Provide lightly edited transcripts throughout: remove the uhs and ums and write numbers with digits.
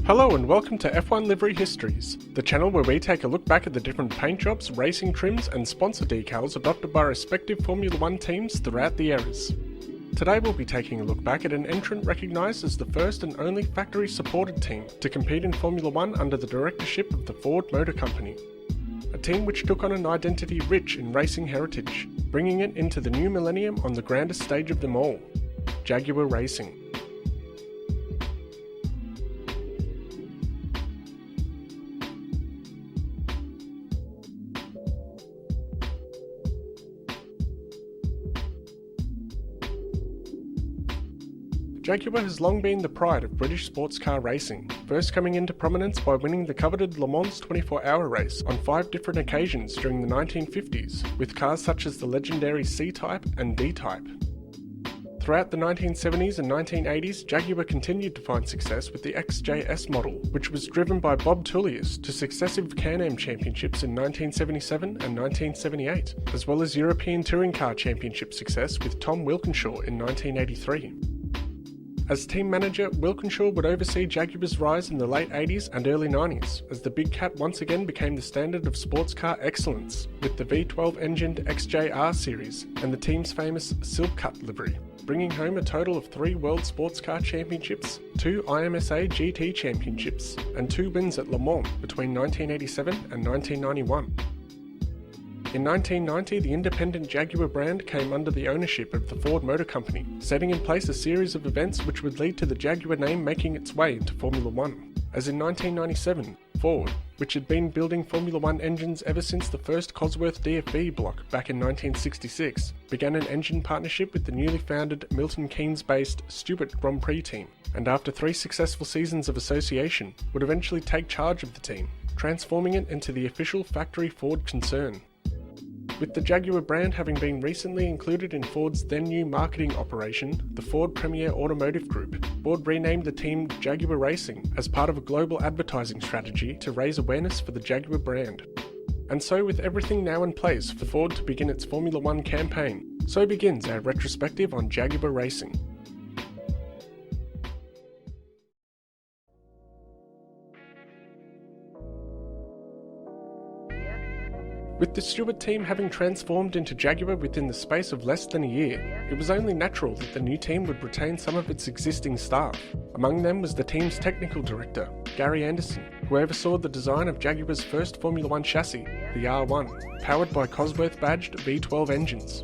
Hello and welcome to F1 Livery Histories, the channel where we take a look back at the different paint jobs, racing trims and sponsor decals adopted by respective Formula 1 teams throughout the eras. Today we'll be taking a look back at an entrant recognised as the first and only factory-supported team to compete in Formula 1 under the directorship of the Ford Motor Company. A team which took on an identity rich in racing heritage, bringing it into the new millennium on the grandest stage of them all, Jaguar Racing. Jaguar has long been the pride of British sports car racing, first coming into prominence by winning the coveted Le Mans 24-hour race on 5 different occasions during the 1950s, with cars such as the legendary C-Type and D-Type. Throughout the 1970s and 1980s, Jaguar continued to find success with the XJS model, which was driven by Bob Tullius to successive Can-Am championships in 1977 and 1978, as well as European Touring Car Championship success with Tom Wilkinshaw in 1983. As team manager, Wilkinshaw would oversee Jaguar's rise in the late 80s and early 90s, as the Big Cat once again became the standard of sports car excellence, with the V12-engined XJR series and the team's famous Silk Cut livery, bringing home a total of 3 World Sports Car Championships, 2 IMSA GT Championships, and 2 wins at Le Mans between 1987 and 1991. In 1990, the independent Jaguar brand came under the ownership of the Ford Motor Company, setting in place a series of events which would lead to the Jaguar name making its way into Formula 1. As in 1997, Ford, which had been building Formula 1 engines ever since the first Cosworth DFV block back in 1966, began an engine partnership with the newly founded Milton Keynes-based Stewart Grand Prix team, and after 3 successful seasons of association, would eventually take charge of the team, transforming it into the official factory Ford concern. With the Jaguar brand having been recently included in Ford's then-new marketing operation, the Ford Premier Automotive Group, Ford renamed the team Jaguar Racing as part of a global advertising strategy to raise awareness for the Jaguar brand. And so with everything now in place for Ford to begin its Formula 1 campaign, so begins our retrospective on Jaguar Racing. With the Stewart team having transformed into Jaguar within the space of less than a year, it was only natural that the new team would retain some of its existing staff. Among them was the team's technical director, Gary Anderson, who oversaw the design of Jaguar's first Formula 1 chassis, the R1, powered by Cosworth-badged V12 engines.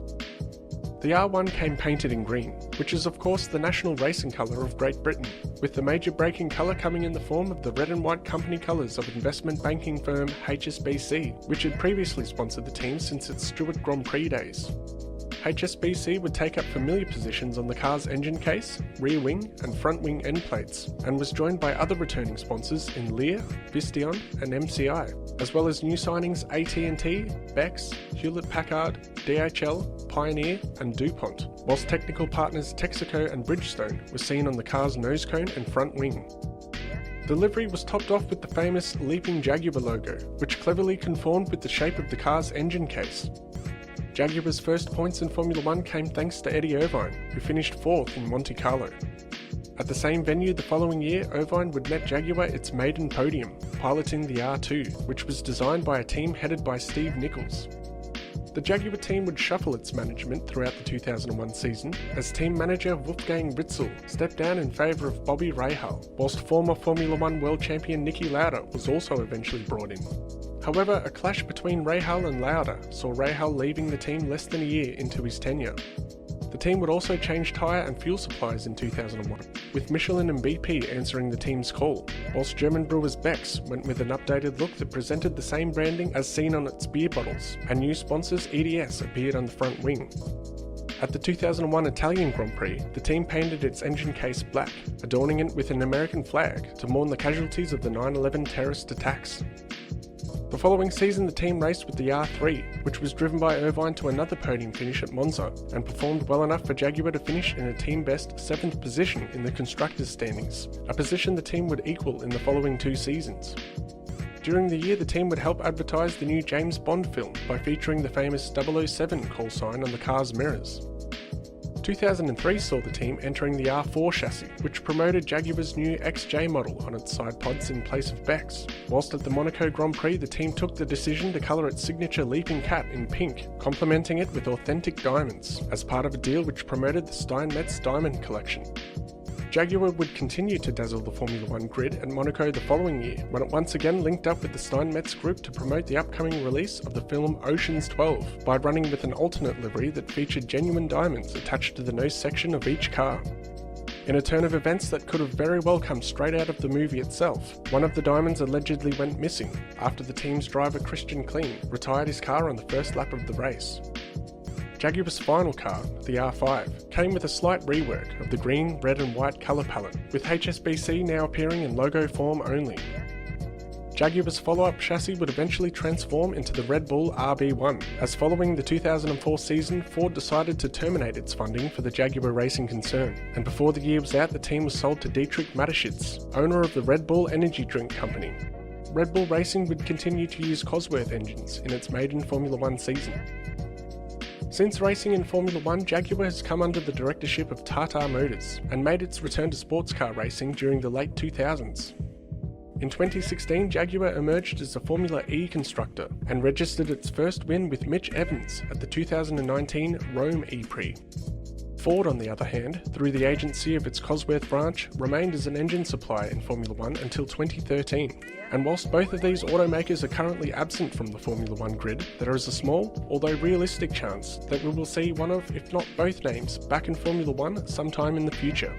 The R1 came painted in green, which is of course the national racing colour of Great Britain, with the major breaking colour coming in the form of the red and white company colours of investment banking firm HSBC, which had previously sponsored the team since its Stewart Grand Prix days. HSBC would take up familiar positions on the car's engine case, rear wing and front wing end plates, and was joined by other returning sponsors in Lear, Visteon and MCI, as well as new signings AT&T, Bex, Hewlett-Packard, DHL, Pioneer and DuPont, whilst technical partners Texaco and Bridgestone were seen on the car's nose cone and front wing. The livery was topped off with the famous Leaping Jaguar logo, which cleverly conformed with the shape of the car's engine case. Jaguar's first points in Formula 1 came thanks to Eddie Irvine, who finished 4th in Monte Carlo. At the same venue the following year, Irvine would net Jaguar its maiden podium, piloting the R2, which was designed by a team headed by Steve Nichols. The Jaguar team would shuffle its management throughout the 2001 season, as team manager Wolfgang Ritzel stepped down in favour of Bobby Rahal, whilst former Formula 1 world champion Niki Lauda was also eventually brought in. However, a clash between Rahal and Lauda saw Rahal leaving the team less than a year into his tenure. The team would also change tyre and fuel suppliers in 2001, with Michelin and BP answering the team's call, whilst German brewers Bex went with an updated look that presented the same branding as seen on its beer bottles, and new sponsors EDS appeared on the front wing. At the 2001 Italian Grand Prix, the team painted its engine case black, adorning it with an American flag to mourn the casualties of the 9/11 terrorist attacks. The following season the team raced with the R3, which was driven by Irvine to another podium finish at Monza, and performed well enough for Jaguar to finish in a team-best 7th position in the constructors' standings, a position the team would equal in the following 2 seasons. During the year the team would help advertise the new James Bond film by featuring the famous 007 call sign on the car's mirrors. 2003 saw the team entering the R4 chassis, which promoted Jaguar's new XJ model on its side pods in place of Beck's. Whilst at the Monaco Grand Prix, the team took the decision to colour its signature Leaping Cat in pink, complementing it with authentic diamonds, as part of a deal which promoted the Steinmetz Diamond Collection. Jaguar would continue to dazzle the Formula One grid at Monaco the following year, when it once again linked up with the Steinmetz Group to promote the upcoming release of the film Ocean's 12 by running with an alternate livery that featured genuine diamonds attached to the nose section of each car. In a turn of events that could have very well come straight out of the movie itself, one of the diamonds allegedly went missing after the team's driver Christian Klein retired his car on the first lap of the race. Jaguar's final car, the R5, came with a slight rework of the green, red and white colour palette, with HSBC now appearing in logo form only. Jaguar's follow-up chassis would eventually transform into the Red Bull RB1, as following the 2004 season, Ford decided to terminate its funding for the Jaguar racing concern, and before the year was out, the team was sold to Dietrich Mateschitz, owner of the Red Bull energy drink company. Red Bull Racing would continue to use Cosworth engines in its maiden Formula One season. Since racing in Formula One, Jaguar has come under the directorship of Tata Motors and made its return to sports car racing during the late 2000s. In 2016, Jaguar emerged as a Formula E constructor and registered its first win with Mitch Evans at the 2019 Rome E-Prix. Ford, on the other hand, through the agency of its Cosworth branch, remained as an engine supplier in Formula One until 2013. And whilst both of these automakers are currently absent from the Formula One grid, there is a small, although realistic chance that we will see one of, if not both names, back in Formula One sometime in the future.